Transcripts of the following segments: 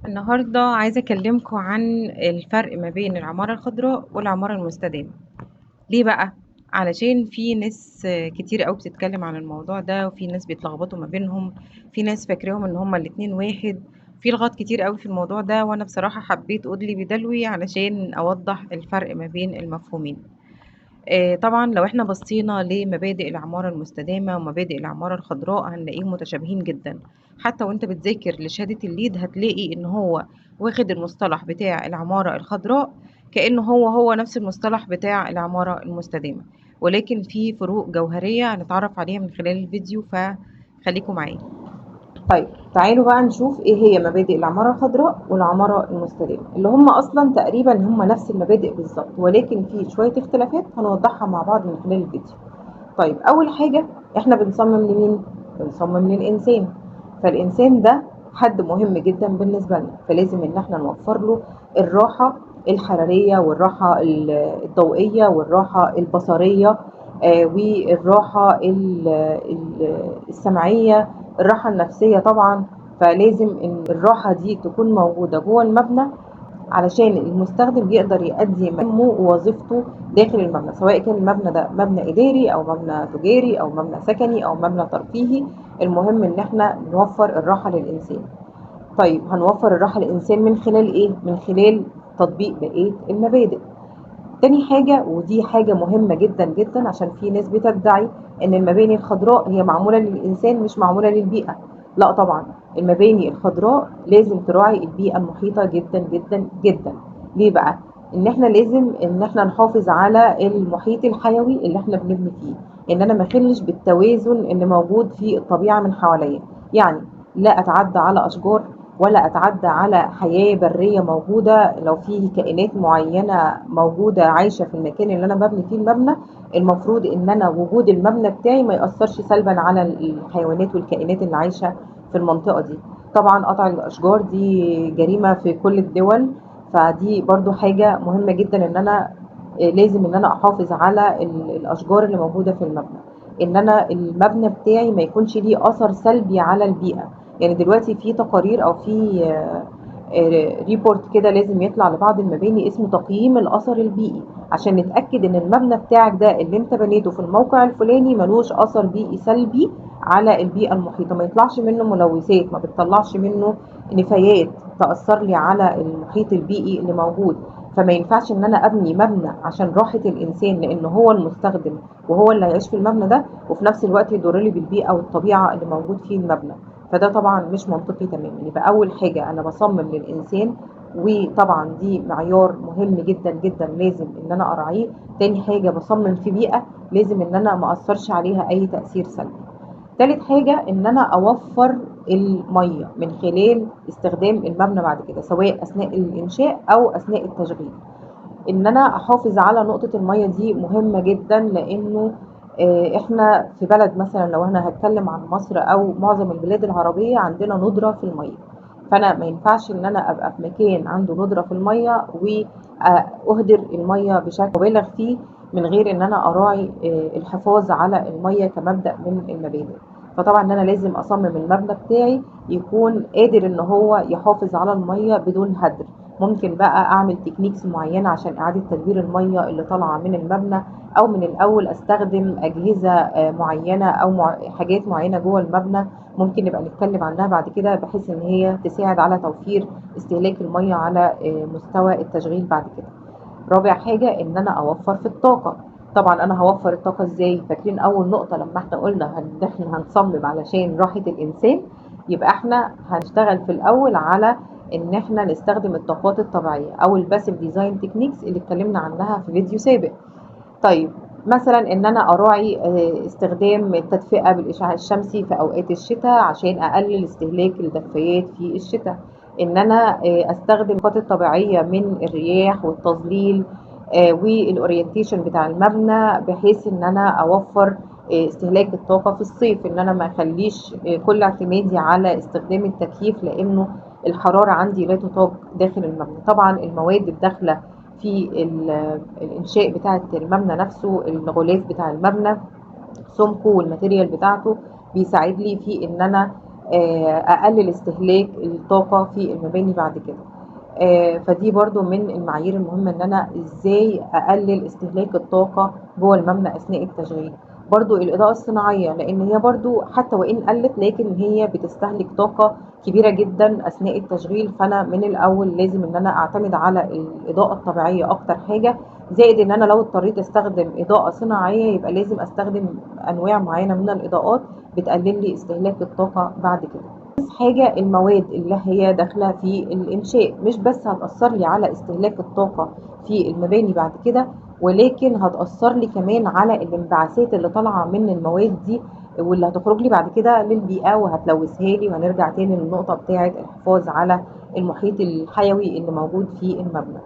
النهاردة عايزة أكلمكم عن الفرق ما بين العمارة الخضراء والعمارة المستدامة. ليه بقى؟ علشان في ناس كتير قوي بتتكلم عن الموضوع ده، وفي ناس بيتلخبطوا ما بينهم، في ناس فاكراهم ان هما الاتنين واحد، في لغط كتير قوي في الموضوع ده. وانا بصراحة حبيت أدلي بدلوي علشان أوضح الفرق ما بين المفهومين. طبعا لو احنا بصينا لمبادئ العمارة المستدامة ومبادئ العمارة الخضراء هنلاقيهم متشابهين جدا. حتى وانت بتذاكر لشهادة الليد هتلاقي ان هو واخد المصطلح بتاع العمارة الخضراء كأنه هو نفس المصطلح بتاع العمارة المستدامة، ولكن في فروق جوهرية هنتعرف عليها من خلال الفيديو، فخليكم معايا. طيب تعالوا بقى نشوف ايه هي مبادئ العمارة الخضراء والعمارة المستدامة، اللي هم اصلا تقريبا هم نفس المبادئ بالظبط، ولكن في شوية اختلافات هنوضحها مع بعض من خلال الفيديو. طيب اول حاجة، احنا بنصمم لمين؟ بنصمم للانسان. فالانسان ده حد مهم جدا بالنسبة لنا، فلازم ان احنا نوفر له الراحة الحرارية والراحة الضوئية والراحة البصرية، والراحة السمعية، الراحة النفسية طبعا. فلازم ان الراحة دي تكون موجودة جوه المبنى علشان المستخدم يقدر يؤدي مهامه ووظيفته داخل المبنى، سواء كان المبنى ده مبنى إداري أو مبنى تجاري أو مبنى سكني أو مبنى ترفيهي. المهم إن احنا نوفر الراحة للإنسان. طيب هنوفر الراحة للإنسان من خلال إيه؟ من خلال تطبيق بقية المبادئ. تاني حاجة، ودي حاجة مهمة جدا جدا، عشان في ناس بتدعي ان المباني الخضراء هي معمولة للإنسان مش معمولة للبيئة. لا طبعا، المباني الخضراء لازم تراعي البيئة المحيطة جدا جدا جدا. ليه بقى؟ ان احنا لازم ان احنا نحافظ على المحيط الحيوي اللي احنا بنبني فيه، ان انا ما اخلش بالتوازن اللي موجود في الطبيعة من حواليا. يعني لا اتعدى على اشجار، ولا اتعدى على حياة برية موجودة. لو في كائنات معينة موجودة عايشة في المكان اللي انا ببني فيه المبنى، المفروض ان انا وجود المبنى بتاعي ما يأثرش سلبا على الحيوانات والكائنات اللي عايشة في المنطقة دي. طبعا قطع الاشجار دي جريمة في كل الدول، فدي برضو حاجة مهمة جدا ان انا لازم ان انا احافظ على الاشجار اللي موجودة في المبنى، ان انا المبنى بتاعي ما يكونش ليه اثر سلبي على البيئة. يعني دلوقتي في تقارير او في ريبورت كده لازم يطلع لبعض المباني اسمه تقييم الاثر البيئي، عشان نتاكد ان المبنى بتاعك ده اللي انت بنيته في الموقع الفلاني ملوش اثر بيئي سلبي على البيئه المحيطه، ما يطلعش منه ملوثات، ما بتطلعش منه نفايات تاثر لي على المحيط البيئي اللي موجود. فما ينفعش ان انا ابني مبنى عشان راحه الانسان لان هو المستخدم وهو اللي هيعيش في المبنى ده، وفي نفس الوقت يضر لي بالبيئه والطبيعه اللي موجود فيه المبنى. فده طبعا مش منطقي تماما. يبقى اول حاجة انا بصمم للانسان، وطبعا دي معيار مهم جدا جدا لازم ان انا اراعيه. تاني حاجة بصمم في بيئة لازم ان انا ما اثرش عليها اي تأثير سلبي. تالت حاجة ان انا اوفر المية من خلال استخدام المبنى بعد كده، سواء اثناء الانشاء او اثناء التشغيل. ان انا احافظ على نقطة المية دي مهمة جدا، لانه احنا في بلد مثلا، لو انا هتكلم عن مصر او معظم البلاد العربية، عندنا ندرة في المية. فانا ما ينفعش ان انا ابقى في مكان عنده ندرة في المية واهدر المية بشكل مبالغ فيه من غير ان انا اراعي الحفاظ على المية كمبدأ من المبادئ. فطبعا ان انا لازم اصمم المبنى بتاعي يكون قادر ان هو يحافظ على المية بدون هدر. ممكن بقى اعمل تكنيكس معينة عشان اعادة تدوير المية اللي طالعة من المبنى، او من الاول استخدم اجهزة معينة او حاجات معينة جوه المبنى، ممكن نبقى نتكلم عنها بعد كده، بحيث ان هي تساعد على توفير استهلاك المية على مستوى التشغيل بعد كده. رابع حاجة ان انا اوفر في الطاقة. طبعا انا هوفر الطاقة ازاي؟ فاكرين اول نقطة لما احنا قلنا ان احنا هنصمم علشان راحة الانسان؟ يبقى احنا هنشتغل في الاول على ان احنا نستخدم الطاقات الطبيعية او الباسيف ديزاين تكنيكس اللي اتكلمنا عنها في فيديو سابق. طيب مثلا ان انا اراعي استخدام التدفئة بالاشعاع الشمسي في اوقات الشتاء عشان اقلل استهلاك الدفايات في الشتاء. ان انا استخدم الطاقات الطبيعية من الرياح والتظليل والاورينتيشن بتاع المبنى، بحيث ان انا اوفر استهلاك الطاقة في الصيف، ان انا ما اخليش كل اعتمادي على استخدام التكييف، لانه الحرارة عندي لا تطاق داخل المبنى. طبعا المواد الداخلة في الانشاء بتاعه المبنى نفسه، الغلاف بتاع المبنى، سمكه والماتيريال بتاعته بيساعد لي في ان انا اقلل استهلاك الطاقة في المباني بعد كده. فدي برضو من المعايير المهمة ان انا ازاي اقلل استهلاك الطاقة جوه المبنى اثناء التشغيل. برضو الاضاءة الصناعية، لان هي برضو حتى وان قلت لكن هي بتستهلك طاقة كبيرة جدا اثناء التشغيل، فانا من الاول لازم ان انا اعتمد على الاضاءة الطبيعية اكتر حاجة. زائد ان انا لو اضطريت استخدم اضاءة صناعية يبقى لازم استخدم انواع معينة من الاضاءات بتقلل لي استهلاك الطاقة بعد كده. حاجة المواد اللي هي داخلة في الإنشاء مش بس هتأثر لي على استهلاك الطاقة في المباني بعد كده، ولكن هتأثر لي كمان على الانبعاثات اللي طالعة من المواد دي، واللي هتخرج لي بعد كده للبيئة وهتلوثها لي. وهنرجع تاني للنقطة بتاعة الحفاظ على المحيط الحيوي اللي موجود في المبنى.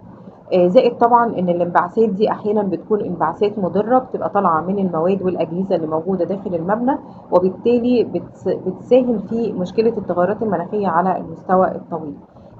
زائد طبعا ان الانبعاثات دي احيانا بتكون انبعاثات مضره بتبقى طالعه من المواد والاجهزه اللي موجوده داخل المبنى، وبالتالي بتساهم في مشكله التغيرات المناخيه على المستوى الطويل.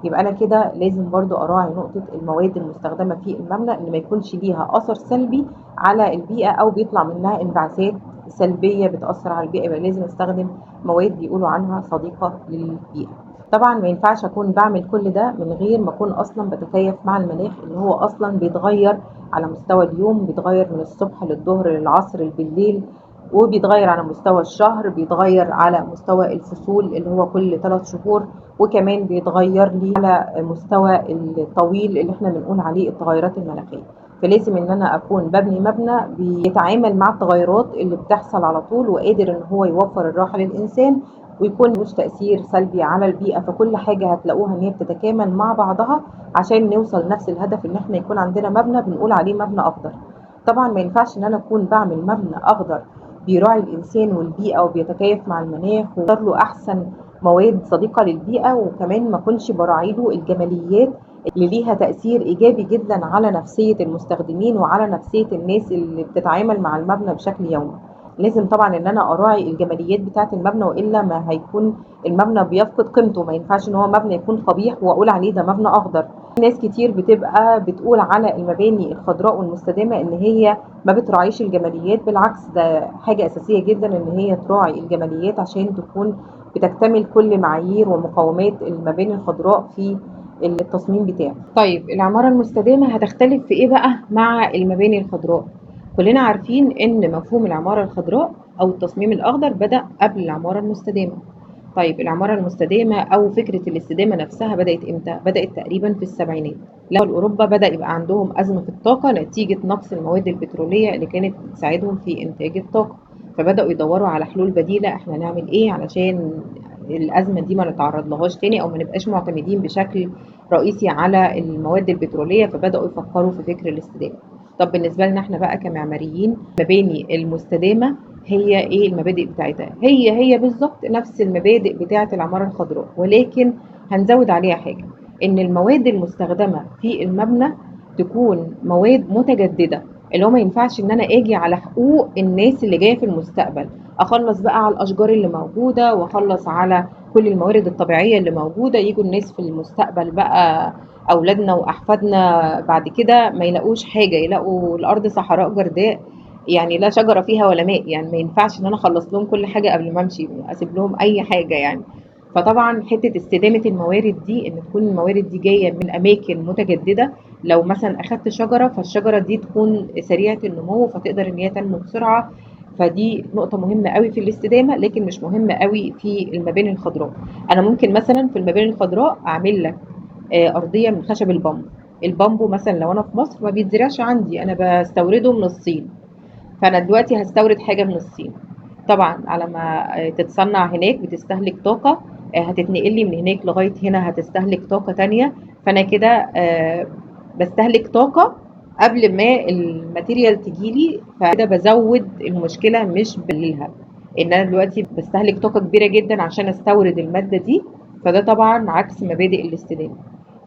يبقى انا كده لازم برضو اراعي نقطه المواد المستخدمه في المبنى ان ما يكونش ليها اثر سلبي على البيئه او بيطلع منها انبعاثات سلبيه بتاثر على البيئه. يبقى لازم استخدم مواد بيقولوا عنها صديقه للبيئه. طبعا ما ينفعش اكون بعمل كل ده من غير ما اكون اصلا بتكيف مع المناخ اللي هو اصلا بيتغير على مستوى اليوم، بيتغير من الصبح للظهر للعصر بالليل، وبيتغير على مستوى الشهر، بيتغير على مستوى الفصول اللي هو كل 3 شهور، وكمان بيتغير لي على مستوى الطويل اللي احنا بنقول عليه التغيرات المناخيه. فلازم ان انا اكون ببني مبنى بيتعامل مع التغيرات اللي بتحصل على طول، وقادر ان هو يوفر الراحه للانسان ويكون ملوش تأثير سلبي على البيئة. فكل حاجة هتلاقوها ان هي بتتكامل مع بعضها عشان نوصل لنفس الهدف، ان احنا يكون عندنا مبنى بنقول عليه مبنى اخضر. طبعا ما ينفعش ان انا اكون بعمل مبنى اخضر بيراعي الانسان والبيئة وبيتكيف مع المناخ ويختار له احسن مواد صديقة للبيئة، وكمان ما اكونش براعي له الجماليات اللي ليها تأثير إيجابي جدا على نفسية المستخدمين وعلى نفسية الناس اللي بتتعامل مع المبنى بشكل يومي. لازم طبعا ان انا اراعي الجماليات بتاعه المبنى، والا ما هيكون المبنى بيفقد قيمته. ما ينفعش ان هو مبنى يكون قبيح واقول عليه ده مبنى اخضر. ناس كتير بتبقى بتقول على المباني الخضراء والمستدامه ان هي ما بتراعيش الجماليات. بالعكس، ده حاجه اساسيه جدا ان هي تراعي الجماليات عشان تكون بتكتمل كل معايير ومقومات المباني الخضراء في التصميم بتاعه. طيب العمارة المستدامة هتختلف في ايه بقى مع المباني الخضراء؟ كلنا عارفين ان مفهوم العمارة الخضراء او التصميم الاخضر بدأ قبل العمارة المستدامة. طيب العمارة المستدامة او فكرة الاستدامة نفسها بدأت امتى؟ بدأت تقريبا في السبعينات. لما اوروبا بدأ يبقى عندهم ازمة في الطاقة نتيجة نقص المواد البترولية اللي كانت بتساعدهم في انتاج الطاقة، فبدأوا يدوروا على حلول بديلة. احنا نعمل ايه علشان الازمة دي ما نتعرض لهاش تاني او ما نبقاش معتمدين بشكل رئيسي على المواد البترولية؟ فبدأوا يفكروا في فكر الاستدامة. طب بالنسبة لنا احنا بقى كمعماريين، المباني المستدامة هي ايه المبادئ بتاعتها؟ هي بالظبط نفس المبادئ بتاعة العمارة الخضراء، ولكن هنزود عليها حاجة، ان المواد المستخدمة في المبنى تكون مواد متجددة. اللي هو ما ينفعش ان انا اجي على حقوق الناس اللي جايه في المستقبل، اخلص بقى على الاشجار اللي موجوده واخلص على كل الموارد الطبيعيه اللي موجوده. يجوا الناس في المستقبل بقى اولادنا واحفادنا بعد كده ما يلاقوش حاجه، يلاقوا الارض صحراء جرداء، يعني لا شجره فيها ولا ماء. يعني ما ينفعش ان انا اخلص لهم كل حاجه قبل ما امشي، اسيب لهم اي حاجه يعني. فطبعا حته استدامه الموارد دي، ان تكون الموارد دي جايه من اماكن متجدده. لو مثلا اخدت شجره فالشجره دي تكون سريعه النمو فتقدر ان هي تنمو بسرعه. فدي نقطة مهمة قوي في الاستدامة، لكن مش مهمة قوي في المباني الخضراء. أنا ممكن مثلا في المباني الخضراء أعمل لك أرضية من خشب البامبو. البامبو مثلا لو أنا في مصر ما بيتزرعش عندي، أنا بستورده من الصين. فأنا دلوقتي هستورد حاجة من الصين، طبعا على ما تتصنع هناك بتستهلك طاقة، هتتنقل لي من هناك لغاية هنا هتستهلك طاقة تانية. فأنا كده بستهلك طاقة قبل ما الماتيريال تجيلي، فكده بزود المشكلة مش بقللها. ان انا دلوقتي بستهلك طاقة كبيرة جدا عشان استورد المادة دي، فده طبعا عكس مبادئ الاستدامة.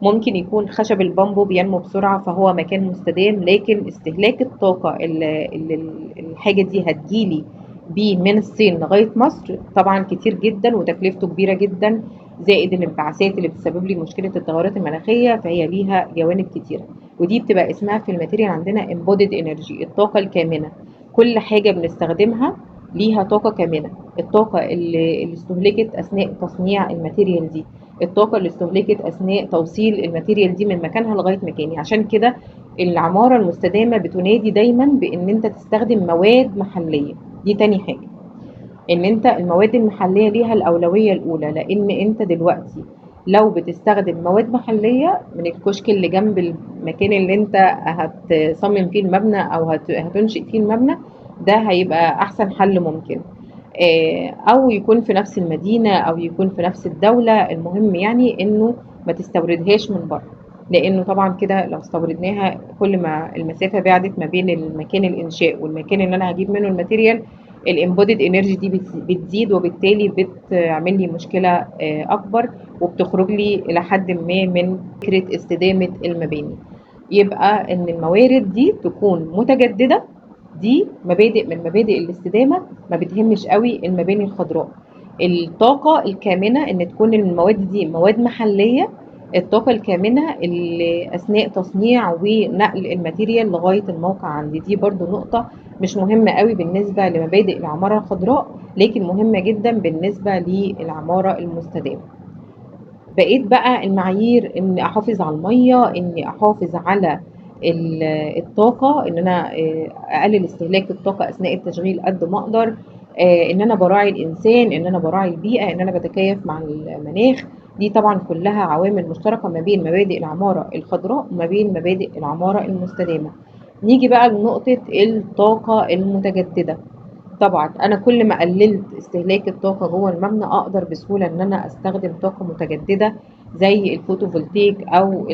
ممكن يكون خشب البامبو بينمو بسرعة فهو مكان مستدام، لكن استهلاك الطاقة اللي الحاجة دي هتجيلي بيه من الصين لغاية مصر طبعا كتير جدا وتكلفته كبيرة جدا، زائد الانبعاثات اللي بتسبب لي مشكلة التغيرات المناخية. فهي ليها جوانب كتيرة، ودي بتبقى اسمها في الماتيريال عندنا embodied energy، الطاقة الكامنة. كل حاجة بنستخدمها ليها طاقة كامنة. الطاقة اللي استهلكت أثناء تصنيع الماتيريال دي، الطاقة اللي استهلكت أثناء توصيل الماتيريال دي من مكانها لغاية مكاني. عشان كده العمارة المستدامة بتنادي دايما بإن أنت تستخدم مواد محلية. دي تاني حاجة، ان انت المواد المحليه ليها الاولويه الاولى، لان انت دلوقتي لو بتستخدم مواد محليه من الكشك اللي جنب المكان اللي انت هتصمم فيه المبنى او هتنشئ فيه المبنى، ده هيبقى احسن حل ممكن. او يكون في نفس المدينه او يكون في نفس الدوله، المهم يعني انه ما تستوردهاش من بره، لانه طبعا كده لو استوردناها كل ما المسافه بعدت ما بين المكان الانشاء والمكان اللي انا هجيب منه الماتيريال، الامبودد انرجي دي بتزيد، وبالتالي بتعمل لي مشكله اكبر، وبتخرج لي الى حد ما من فكره استدامه المباني. يبقى ان الموارد دي تكون متجدده، دي مبادئ من مبادئ الاستدامه، ما بتهمش قوي المباني الخضراء. الطاقه الكامنه ان تكون المواد دي مواد محليه، الطاقة الكامنة اللي أثناء تصنيع ونقل الماتيريال لغاية الموقع عندي، دي برضو نقطة مش مهمة قوي بالنسبة لمبادئ العمارة الخضراء، لكن مهمة جدا بالنسبة للعمارة المستدامة. بقيت بقى المعايير ان احافظ على الميه، اني احافظ على الطاقه، ان انا اقلل استهلاك الطاقه اثناء التشغيل قد ما اقدر، ان انا براعي الانسان، ان انا براعي البيئه، ان انا بتكيف مع المناخ. دي طبعا كلها عوامل مشتركه ما بين مبادئ العماره الخضراء وما بين مبادئ العماره المستدامه. نيجي بقى لنقطه الطاقه المتجدده. طبعا انا كل ما قللت استهلاك الطاقه جوه المبنى اقدر بسهوله ان انا استخدم طاقه متجدده زي الفوتوفولتيك او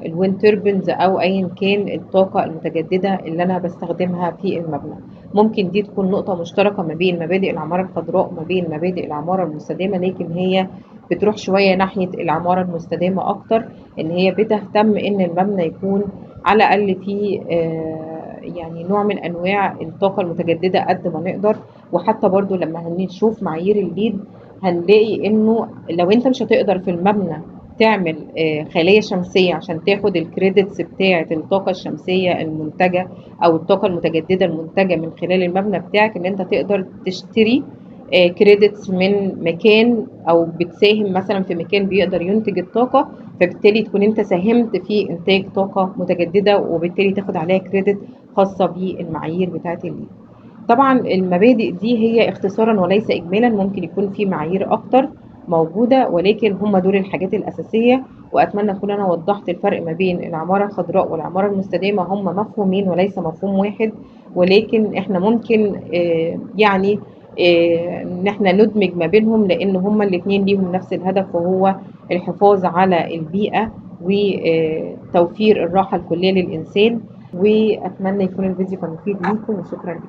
الويند توربينز او ايا كان الطاقه المتجدده اللي انا بستخدمها في المبنى. ممكن دي تكون نقطه مشتركه ما بين مبادئ العماره الخضراء وما بين مبادئ العماره المستدامه، لكن هي بتروح شويه ناحيه العماره المستدامه اكتر، ان هي بتهتم ان المبنى يكون على الاقل فيه يعني نوع من انواع الطاقه المتجدده قد ما نقدر. وحتى برضو لما هنشوف معايير الليد هنلاقي انه لو انت مش هتقدر في المبنى تعمل خلايا شمسيه عشان تاخد الكريدتس بتاعه الطاقه الشمسيه المنتجه او الطاقه المتجدده المنتجه من خلال المبنى بتاعك، ان انت تقدر تشتري كريدتس من مكان او بتساهم مثلا في مكان بيقدر ينتج الطاقه، فبالتالي تكون انت ساهمت في انتاج طاقه متجدده، وبالتالي تاخد عليها كريدت خاصه بالمعايير بتاعه الليد. طبعا المبادئ دي هي اختصارا وليس اجمالا، ممكن يكون في معايير اكتر موجوده، ولكن هم دول الحاجات الاساسيه. واتمنى اكون انا وضحت الفرق ما بين العماره الخضراء والعماره المستدامه، هم مفهومين وليس مفهوم واحد، ولكن احنا ممكن يعني ان احنا ندمج ما بينهم، لان هما الاثنين ليهم نفس الهدف، وهو الحفاظ على البيئه وتوفير الراحه الكليه للانسان. واتمنى يكون الفيديو كان مفيد ليكم، وشكرا لكم.